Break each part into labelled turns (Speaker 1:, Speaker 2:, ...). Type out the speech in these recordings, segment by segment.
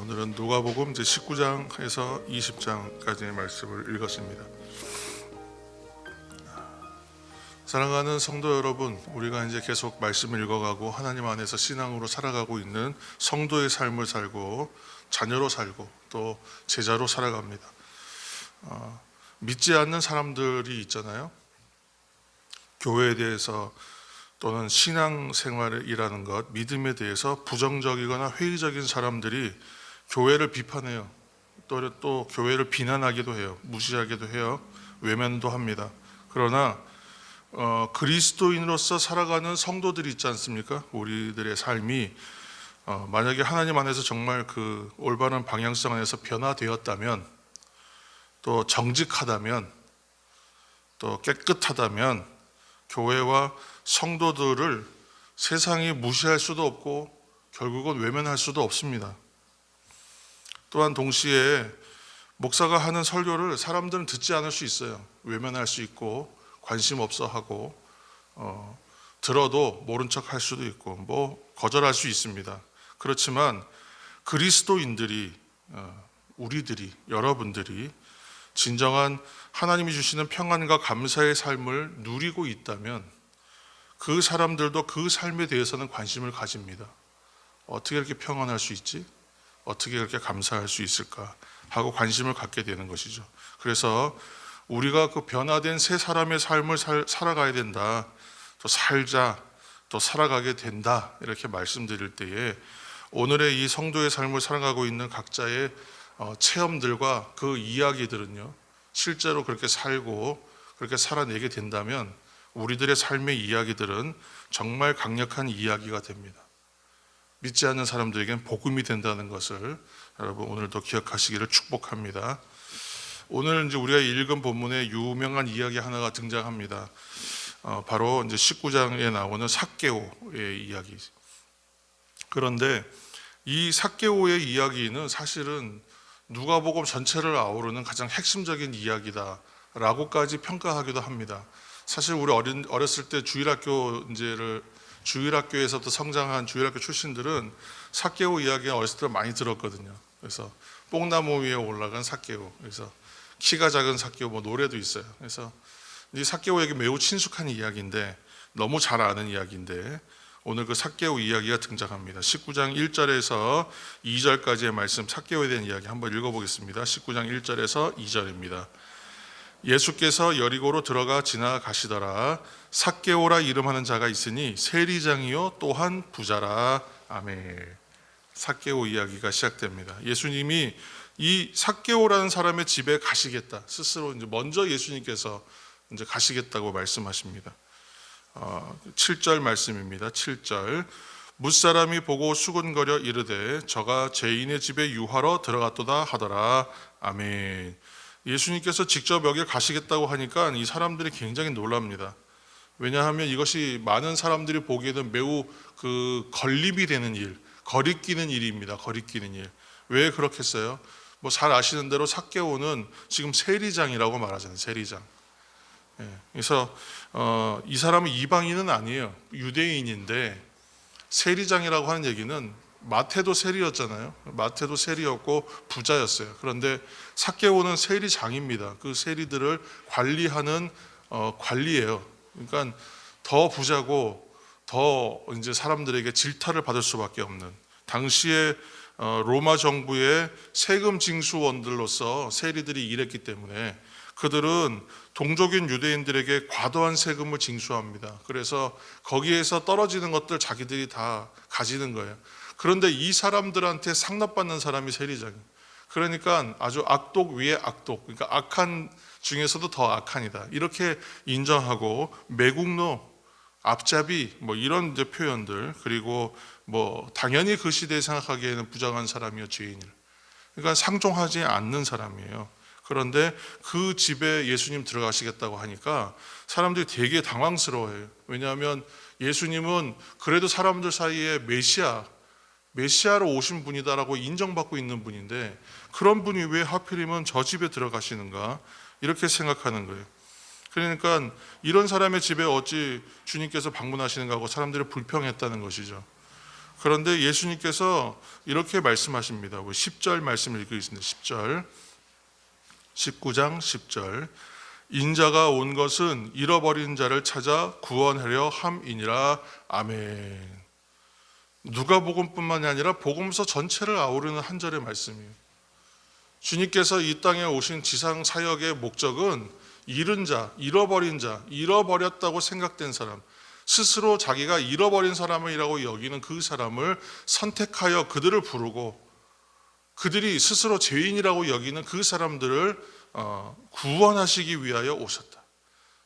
Speaker 1: 오늘은 누가복음 19장에서 20장까지의 말씀을 읽었습니다. 사랑하는 성도 여러분, 우리가 이제 계속 말씀을 읽어가고 하나님 안에서 신앙으로 살아가고 있는 성도의 삶을 살고 자녀로 살고 또 제자로 살아갑니다. 믿지 않는 사람들이 있잖아요. 교회에 대해서 또는 신앙생활이라는 것, 믿음에 대해서 부정적이거나 회의적인 사람들이 교회를 비판해요. 또 교회를 비난하기도 해요. 무시하기도 해요. 외면도 합니다. 그러나 그리스도인으로서 살아가는 성도들이 있지 않습니까? 우리들의 삶이 만약에 하나님 안에서 정말 그 올바른 방향성 안에서 변화되었다면, 또 정직하다면, 또 깨끗하다면 교회와 성도들을 세상이 무시할 수도 없고 결국은 외면할 수도 없습니다. 또한 동시에 목사가 하는 설교를 사람들은 듣지 않을 수 있어요. 외면할 수 있고 관심 없어 하고 들어도 모른 척 할 수도 있고 거절할 수 있습니다. 그렇지만 그리스도인들이, 우리들이, 여러분들이 진정한 하나님이 주시는 평안과 감사의 삶을 누리고 있다면 그 사람들도 그 삶에 대해서는 관심을 가집니다. 어떻게 이렇게 평안할 수 있지? 어떻게 그렇게 감사할 수 있을까? 하고 관심을 갖게 되는 것이죠. 그래서 우리가 그 변화된 새 사람의 삶을 살아가야 된다. 또 살자, 또 살아가게 된다. 이렇게 말씀드릴 때에 오늘의 이 성도의 삶을 살아가고 있는 각자의 체험들과 그 이야기들은요, 실제로 그렇게 살고 그렇게 살아내게 된다면 우리들의 삶의 이야기들은 정말 강력한 이야기가 됩니다. 믿지 않는 사람들에게는 복음이 된다는 것을 여러분 오늘도 기억하시기를 축복합니다. 오늘 이제 우리가 읽은 본문에 유명한 이야기 하나가 등장합니다. 바로 이제 19장에 나오는 삭개오의 이야기. 그런데 이 삭개오의 이야기는 사실은 누가복음 전체를 아우르는 가장 핵심적인 이야기다라고까지 평가하기도 합니다. 사실 우리 어렸을 때 주일학교에서도 성장한 주일학교 출신들은 삭개오 이야기 어렸을 때 많이 들었거든요. 그래서 뽕나무 위에 올라간 삭개오, 그래서 키가 작은 삭개오, 노래도 있어요. 그래서 이 삭개오에게 매우 친숙한 이야기인데, 너무 잘 아는 이야기인데 오늘 그 삭개오 이야기가 등장합니다. 19장 1절에서 2절까지의 말씀, 삭개오에 대한 이야기 한번 읽어보겠습니다. 19장 1절에서 2절입니다. 예수께서 여리고로 들어가 지나가시더라. 삭개오라 이름하는 자가 있으니 세리장이요 또한 부자라. 아멘. 삭개오 이야기가 시작됩니다. 예수님이 이 삭개오라는 사람의 집에 가시겠다. 스스로 이제 먼저 예수님께서 이제 가시겠다고 말씀하십니다. 7절 말씀입니다. 7절. 뭇사람이 보고 수군거려 이르되 저가 죄인의 집에 유하러 들어갔도다 하더라. 아멘. 예수님께서 직접 여길 가시겠다고 하니까 이 사람들이 굉장히 놀랍니다. 왜냐하면 이것이 많은 사람들이 보기에는 매우 그 걸림이 되는 일, 거리끼는 일입니다. 거리끼는 일. 왜 그렇겠어요? 잘 아시는 대로 삭개오는 지금 세리장이라고 말하잖아요. 세리장. 그래서 이 사람은 이방인은 아니에요. 유대인인데 세리장이라고 하는 얘기는 마태도 세리였잖아요. 마태도 세리였고 부자였어요. 그런데 삭개오는 세리장입니다. 그 세리들을 관리하는 관리예요. 그러니까 더 부자고 더 이제 사람들에게 질타를 받을 수밖에 없는, 당시에 로마 정부의 세금 징수원들로서 세리들이 일했기 때문에 그들은 동족인 유대인들에게 과도한 세금을 징수합니다. 그래서 거기에서 떨어지는 것들 자기들이 다 가지는 거예요. 그런데 이 사람들한테 상납받는 사람이 세리장이에요. 그러니까 아주 악독 위에 악독, 그러니까 악한 중에서도 더 악한이다, 이렇게 인정하고 매국노, 앞잡이 이런 이제 표현들, 그리고 당연히 그 시대에 생각하기에는 부정한 사람이요 죄인을, 그러니까 상종하지 않는 사람이에요. 그런데 그 집에 예수님 들어가시겠다고 하니까 사람들이 되게 당황스러워해요. 왜냐하면 예수님은 그래도 사람들 사이에 메시아로 오신 분이다라고 인정받고 있는 분인데 그런 분이 왜 하필이면 저 집에 들어가시는가, 이렇게 생각하는 거예요. 그러니까 이런 사람의 집에 어찌 주님께서 방문하시는가 하고 사람들이 불평했다는 것이죠. 그런데 예수님께서 이렇게 말씀하십니다. 10절 말씀을 읽겠습니다. 10절, 19장 10절. 인자가 온 것은 잃어버린 자를 찾아 구원하려 함이니라. 아멘. 누가복음뿐만이 아니라 복음서 전체를 아우르는 한 절의 말씀이에요. 주님께서 이 땅에 오신 지상 사역의 목적은 잃은 자, 잃어버린 자, 잃어버렸다고 생각된 사람, 스스로 자기가 잃어버린 사람이라고 여기는 그 사람을 선택하여 그들을 부르고, 그들이 스스로 죄인이라고 여기는 그 사람들을 구원하시기 위하여 오셨다.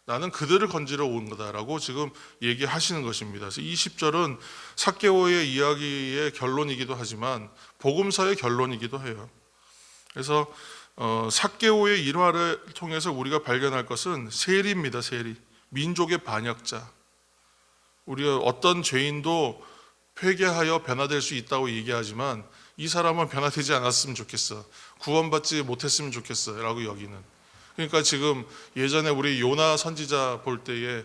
Speaker 1: 나는 그들을 건지러 온 거다라고 지금 얘기하시는 것입니다. 그래서 20절은 삭개오의 이야기의 결론이기도 하지만 복음서의 결론이기도 해요. 그래서 삭개오의 일화를 통해서 우리가 발견할 것은 세리입니다. 세리, 민족의 반역자. 우리가 어떤 죄인도 회개하여 변화될 수 있다고 얘기하지만 이 사람은 변화되지 않았으면 좋겠어, 구원받지 못했으면 좋겠어 라고 여기는. 그러니까 지금 예전에 우리 요나 선지자 볼 때에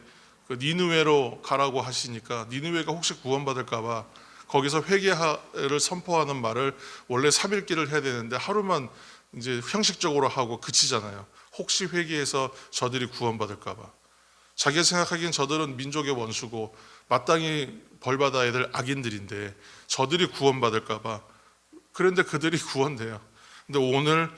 Speaker 1: 그 니느웨로 가라고 하시니까 니느웨가 혹시 구원받을까 봐 거기서 회개를 선포하는 말을 원래 3일길을 해야 되는데 하루만 이제 형식적으로 하고 그치잖아요. 혹시 회개해서 저들이 구원받을까 봐. 자기가 생각하기엔 저들은 민족의 원수고 마땅히 벌받아야 될 악인들인데 저들이 구원받을까 봐. 그런데 그들이 구원돼요. 근데 오늘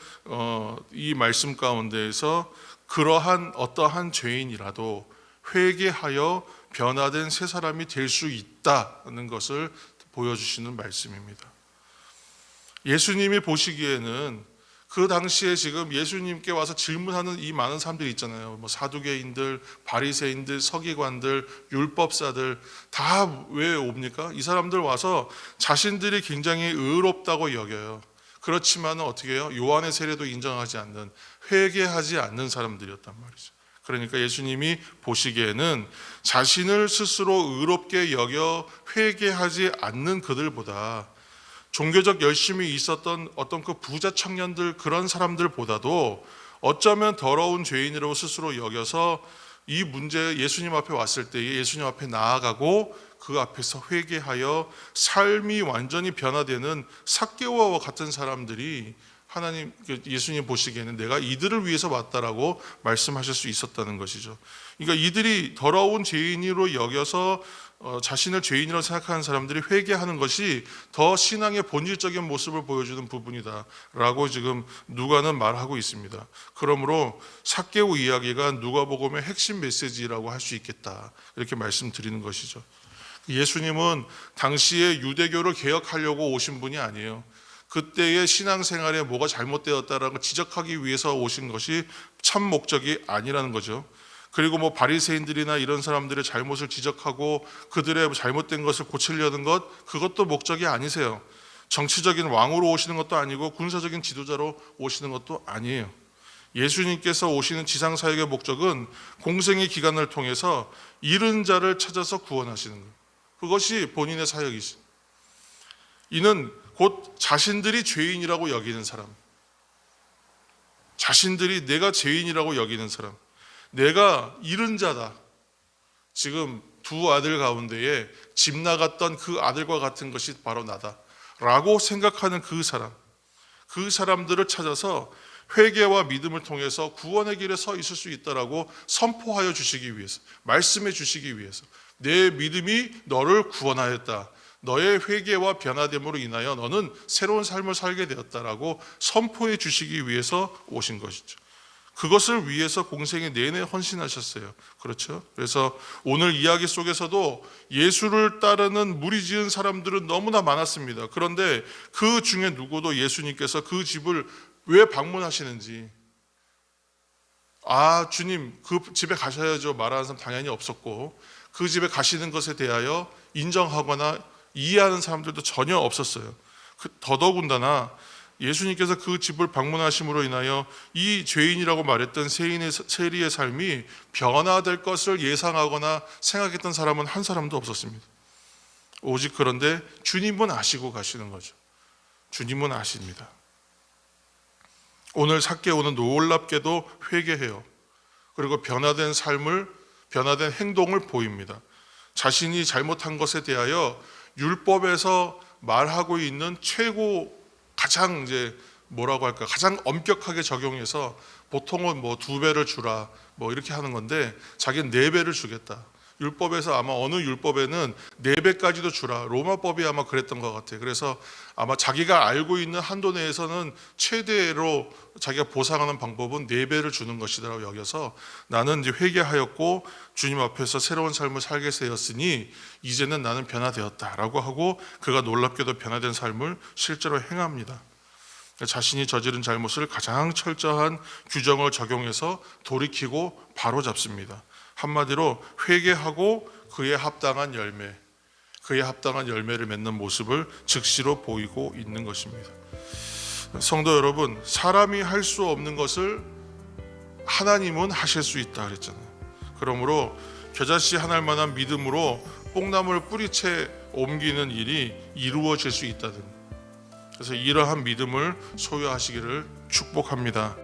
Speaker 1: 이 말씀 가운데에서 그러한 어떠한 죄인이라도 회개하여 변화된 새 사람이 될 수 있다는 것을 보여주시는 말씀입니다. 예수님이 보시기에는 그 당시에 지금 예수님께 와서 질문하는 이 많은 사람들이 있잖아요. 뭐 사두개인들, 바리새인들, 서기관들, 율법사들 다 왜 옵니까? 이 사람들 와서 자신들이 굉장히 의롭다고 여겨요. 그렇지만 어떻게 해요? 요한의 세례도 인정하지 않는, 회개하지 않는 사람들이었단 말이죠. 그러니까 예수님이 보시기에는 자신을 스스로 의롭게 여겨 회개하지 않는 그들보다 종교적 열심이 있었던 어떤 그 부자 청년들, 그런 사람들보다도 어쩌면 더러운 죄인이라고 스스로 여겨서 이 문제 예수님 앞에 왔을 때에 예수님 앞에 나아가고 그 앞에서 회개하여 삶이 완전히 변화되는 삭개오와 같은 사람들이 하나님, 예수님 보시기에는 내가 이들을 위해서 왔다라고 말씀하실 수 있었다는 것이죠. 그러니까 이들이 더러운 죄인으로 여겨서 자신을 죄인이라고 생각하는 사람들이 회개하는 것이 더 신앙의 본질적인 모습을 보여주는 부분이다라고 지금 누가는 말하고 있습니다. 그러므로 삭개오 이야기가 누가복음의 핵심 메시지라고 할 수 있겠다, 이렇게 말씀드리는 것이죠. 예수님은 당시에 유대교를 개혁하려고 오신 분이 아니에요. 그때의 신앙생활에 뭐가 잘못되었다라는 걸 지적하기 위해서 오신 것이 참 목적이 아니라는 거죠. 그리고 뭐 바리새인들이나 이런 사람들의 잘못을 지적하고 그들의 잘못된 것을 고치려는 것, 그것도 목적이 아니세요. 정치적인 왕으로 오시는 것도 아니고 군사적인 지도자로 오시는 것도 아니에요. 예수님께서 오시는 지상사역의 목적은 공생의 기간을 통해서 잃은 자를 찾아서 구원하시는 거예요. 그것이 본인의 사역이지. 이는 곧 자신들이 죄인이라고 여기는 사람, 자신들이 내가 죄인이라고 여기는 사람, 내가 잃은 자다. 지금 두 아들 가운데에 집 나갔던 그 아들과 같은 것이 바로 나다 라고 생각하는 그 사람, 그 사람들을 찾아서 회개와 믿음을 통해서 구원의 길에 서 있을 수 있다라고 선포하여 주시기 위해서, 말씀해 주시기 위해서, 내 믿음이 너를 구원하였다, 너의 회개와 변화됨으로 인하여 너는 새로운 삶을 살게 되었다라고 선포해 주시기 위해서 오신 것이죠. 그것을 위해서 공생의 내내 헌신하셨어요. 그렇죠? 그래서 오늘 이야기 속에서도 예수를 따르는 무리지은 사람들은 너무나 많았습니다. 그런데 그 중에 누구도 예수님께서 그 집을 왜 방문하시는지, 아 주님 그 집에 가셔야죠 말하는 사람 당연히 없었고, 그 집에 가시는 것에 대하여 인정하거나 이해하는 사람들도 전혀 없었어요. 더더군다나 예수님께서 그 집을 방문하심으로 인하여 이 죄인이라고 말했던 세리의 삶이 변화될 것을 예상하거나 생각했던 사람은 한 사람도 없었습니다. 오직 그런데 주님은 아시고 가시는 거죠. 주님은 아십니다. 오늘 삭개오는 놀랍게도 회개해요. 그리고 변화된 삶을, 변화된 행동을 보입니다. 자신이 잘못한 것에 대하여 율법에서 말하고 있는 최고 가장 이제 뭐라고 할까 가장 엄격하게 적용해서 보통은 뭐 2배를 주라 뭐 이렇게 하는 건데 자기는 4배를 주겠다. 율법에서 아마 어느 율법에는 4배까지도 주라. 로마법이 아마 그랬던 것 같아요. 그래서 아마 자기가 알고 있는 한도 내에서는 최대로 자기가 보상하는 방법은 4배를 주는 것이라고 여겨서 나는 이제 회개하였고 주님 앞에서 새로운 삶을 살게 되었으니 이제는 나는 변화되었다라고 하고 그가 놀랍게도 변화된 삶을 실제로 행합니다. 자신이 저지른 잘못을 가장 철저한 규정을 적용해서 돌이키고 바로잡습니다. 한마디로 회개하고 그에 합당한 열매를 맺는 모습을 즉시로 보이고 있는 것입니다. 성도 여러분, 사람이 할 수 없는 것을 하나님은 하실 수 있다 그랬잖아요. 그러므로 겨자씨 하나일 만한 믿음으로 뽕나무를 뿌리채 옮기는 일이 이루어질 수 있다는, 그래서 이러한 믿음을 소유하시기를 축복합니다.